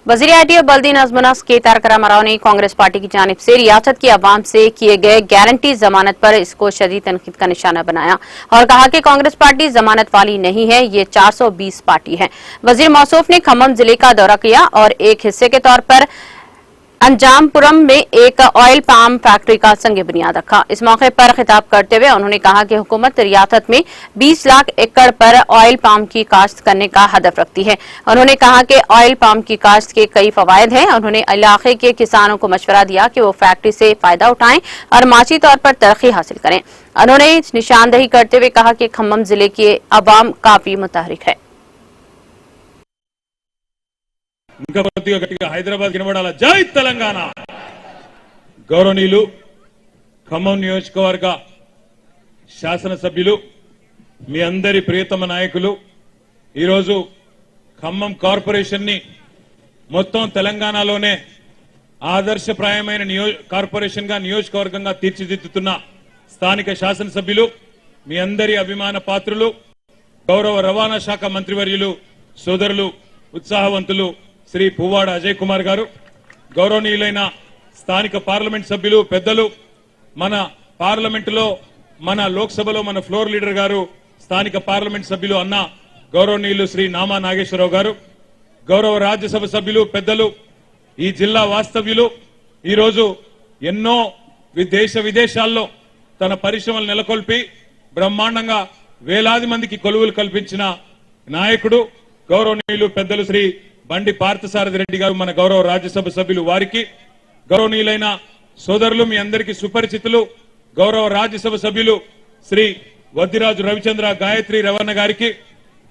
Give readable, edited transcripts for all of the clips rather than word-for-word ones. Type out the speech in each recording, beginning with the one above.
वज़ीर आईटी बल्दी नज़्म नस्क के तारक रामाराव ने कांग्रेस पार्टी की जानिब से रियासत की आवाम से किए गए गारंटी जमानत पर इसको शदीद तनकीद का निशाना बनाया और कहा कि कांग्रेस पार्टी जमानत वाली नहीं है, ये 420 पार्टी है। वज़ीर मौसूफ ने खम्मम जिले का दौरा किया और एक हिस्से के तौर पर अंजामपुरम में एक ऑयल पाम फैक्ट्री का संग बुनियाद रखा। इस मौके पर खिताब करते हुए उन्होंने कहा कि हुकूमत रियासत में 20 लाख एकड़ पर ऑयल पाम की काश्त करने का हदफ रखती है। उन्होंने कहा कि ऑयल पाम की काश्त के कई फवायद हैं। उन्होंने इलाके के किसानों को मशवरा दिया कि वो फैक्ट्री से फायदा उठाएं और माशी तौर पर तरक्की हासिल करें। उन्होंने निशानदही करते हुए कहा कि खम्मम जिले की अवाम काफी मुतहरिक है। హైదరాబాద్ వినబడాల జై తెలంగాణ। గౌరవనీయులు ఖమ్మం నియోజకవర్గ శాసనసభ్యులు మీ అందరి ప్రియతమ నాయకులు ఈ రోజు ఖమ్మం కార్పొరేషన్ ని మొత్తం తెలంగాణలోనే ఆదర్శప్రాయమైన కార్పొరేషన్ గా నియోజకవర్గంగా తీర్చిదిద్దుతున్న స్థానిక శాసనసభ్యులు మీ అందరి అభిమాన పాత్రులు గౌరవ రవాణా శాఖ మంత్రివర్యులు సోదరులు ఉత్సాహవంతులు श्री पुव्वाड अजय कुमार गारू, गौरवनीयुलैन स्थानिक पार्लमेंट सभ्युलु पेद्दलु मन पार्लमेंट लो मन लोकसभलो मन फ्लोर लीडर गारू स्थानिक पार्लमेंट सभ्युलु अन्न गौरवनीयुलु श्री नामा नागेश्वरराव गारू, गौरव राज्यसभा सभ्युलु पेद्दलु ई जिल्ला वास्तव्युलु ई रोजु एन्नो देश विदेशाल्लो तन परिश्रमలు నెలకొల్పి బ్రహ్మాండంగా వేలాది మందికి కొలువులు కల్పించిన నాయకుడు గౌరవనీయులు పెద్దలు శ్రీ బండి పార్థసారథి రెడ్డి గారు మన గౌరవ రాజ్యసభ సభ్యులు వారికి, గౌరవనీయులైన సోదరులు మీ అందరికీ సుపరిచితులు గౌరవ రాజ్యసభ సభ్యులు శ్రీ వద్దిరాజు రవిచంద్ర గాయత్రి రవణ గారికి,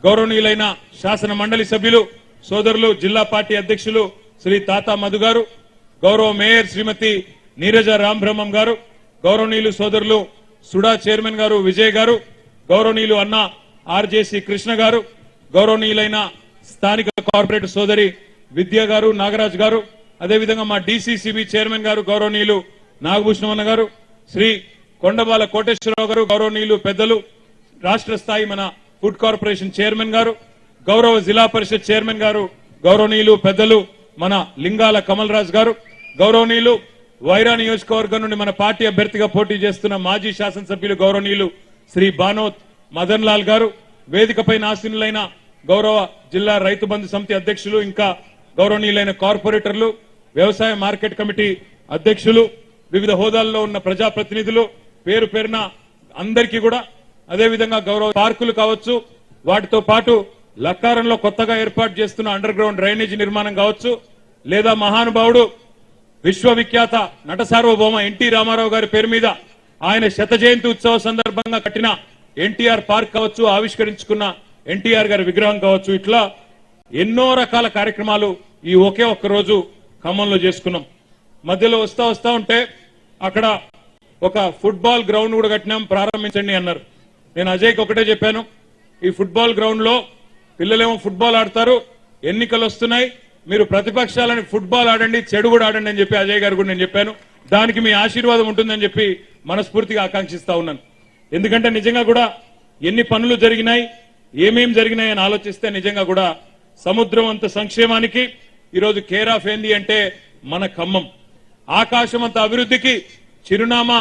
గౌరవనీయులైన శాసన మండలి సభ్యులు సోదరులు జిల్లా పార్టీ అధ్యక్షులు శ్రీ తాతా మధు గారు, గౌరవ మేయర్ శ్రీమతి నీరజ రాంబ్రహ్మం గారు, గౌరవనీయులు సోదరులు సుడా చైర్మన్ గారు విజయ్ గారు, గౌరవనీయులు అన్న ఆర్జేసి కృష్ణ గారు, గౌరవనీయులైన స్థానిక కార్పొరేటర్ సోదరి విద్యా గారు నాగరాజ్ గారు, అదే విధంగా మా డీసీసీబీ చైర్మన్ గారు గౌరవనీయులు నాగభూషణమన్న గారు, శ్రీ కొండబాల కోటేశ్వరరావు గారు, గౌరవనీయులు పెద్దలు రాష్ట్ర స్థాయి మన ఫుడ్ కార్పొరేషన్ చైర్మన్ గారు, గౌరవ జిల్లా పరిషత్ చైర్మన్ గారు గౌరవనీయులు పెద్దలు మన లింగాల కమల్ రాజ్ గారు, గౌరవనీయులు వైరా నియోజకవర్గం నుండి మన పార్టీ అభ్యర్థిగా పోటీ చేస్తున్న మాజీ శాసనసభ్యులు గౌరవనీయులు శ్రీ బానోత్ మదన్ లాల్ గారు, వేదికపై ఆసీనులైన గౌరవ జిల్లా రైతు బంధు సమితి అధ్యక్షులు, ఇంకా గౌరవనీయులైన కార్పొరేటర్లు, వ్యవసాయ మార్కెట్ కమిటీ అధ్యక్షులు, వివిధ హోదాల్లో ఉన్న ప్రజాప్రతినిధులు పేరు పేరున అందరికీ కూడా, అదే విధంగా గౌరవ పార్కులు కావచ్చు, వాటితో పాటు లక్కారంలో కొత్తగా ఏర్పాటు చేస్తున్న అండర్ గ్రౌండ్ డ్రైనేజీ నిర్మాణం కావచ్చు, లేదా మహానుభావుడు విశ్వవిఖ్యాత నట సార్వభౌమ ఎన్టీ రామారావు గారి పేరు మీద ఆయన శత జయంతి ఉత్సవ సందర్భంగా కట్టిన ఎన్టీఆర్ పార్క్ కావచ్చు, ఆవిష్కరించుకున్న ఎన్టీఆర్ గారి విగ్రహం కావచ్చు, ఇట్లా ఎన్నో రకాల కార్యక్రమాలు ఈ ఒకే ఒక్క రోజు ఖమ్మంలో చేసుకున్నాం. మధ్యలో వస్తా ఉంటే అక్కడ ఒక ఫుట్బాల్ గ్రౌండ్ కూడా కట్టినాం, ప్రారంభించండి అన్నారు. నేను అజయ్కి ఒకటే చెప్పాను, ఈ ఫుట్బాల్ గ్రౌండ్ లో పిల్లలేమో ఫుట్బాల్ ఆడతారు, ఎన్నికలు వస్తున్నాయి, మీరు ప్రతిపక్షాలని ఫుట్బాల్ ఆడండి, చెడు కూడా ఆడండి అని చెప్పి అజయ్ గారు కూడా నేను చెప్పాను. దానికి మీ ఆశీర్వాదం ఉంటుందని చెప్పి మనస్ఫూర్తిగా ఆకాంక్షిస్తా ఉన్నాను. ఎందుకంటే నిజంగా కూడా ఎన్ని పనులు జరిగినాయి, ఏమేం జరిగినాయని ఆలోచిస్తే నిజంగా కూడా సముద్రం అంత సంక్షేమానికి ఈరోజు కేర్ ఆఫ్ ఏంది అంటే మన ఖమ్మం. ఆకాశం అంత అభివృద్ధికి చిరునామా